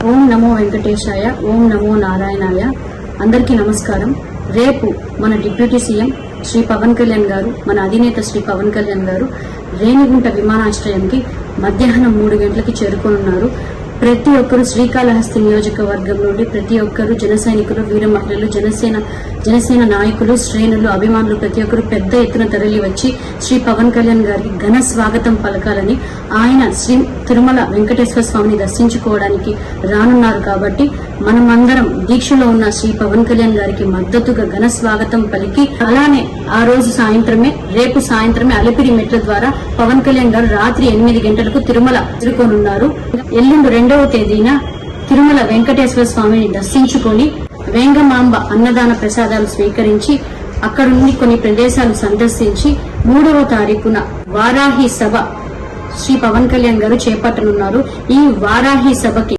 ఓం నమో వెంకటేశాయ, ఓం నమో నారాయణాయ. అందరికీ నమస్కారం. రేపు మన డిప్యూటీ సీఎం శ్రీ పవన్ కళ్యాణ్ గారు, మన అధినేత శ్రీ పవన్ కళ్యాణ్ గారు రేణిగుంట విమానాశ్రయానికి మధ్యాహ్నం 3 గంటలకి చేరుకోనున్నారు. ప్రతి ఒక్కరు శ్రీకాళహస్తి నియోజకవర్గం నుండి ప్రతి ఒక్కరు జన సైనికులు, వీర మహిళలు, జనసేన నాయకులు, శ్రేణులు, అభిమానులు ప్రతి ఒక్కరు పెద్ద ఎత్తున తరలి వచ్చి శ్రీ పవన్ కళ్యాణ్ గారికి ఘన స్వాగతం పలకాలని, ఆయన శ్రీ తిరుమల వెంకటేశ్వర స్వామిని దర్శించుకోవడానికి రానున్నారు. కాబట్టి మనమందరం దీక్షలో ఉన్న శ్రీ పవన్ కళ్యాణ్ గారికి మద్దతుగా ఘన స్వాగతం పలికి, అలానే ఆ రోజు రేపు సాయంత్రమే అలిపిరి మెట్ల ద్వారా పవన్ కళ్యాణ్ గారు రాత్రి 8 గంటలకు తిరుమల చేరుకోనున్నారు. ఎల్లుండి 2వ తేదీన తిరుమల వెంకటేశ్వర స్వామిని దర్శించుకొని వేంగమాంబ అన్నదాన ప్రసాదాలు స్వీకరించి అక్కడ నుండి కొన్ని ప్రదేశాలు సందర్శించి 3వ తారీఖున వారాహి సభ శ్రీ పవన్ కళ్యాణ్ గారు చేపట్టనున్నారు. ఈ వారాహి సభకి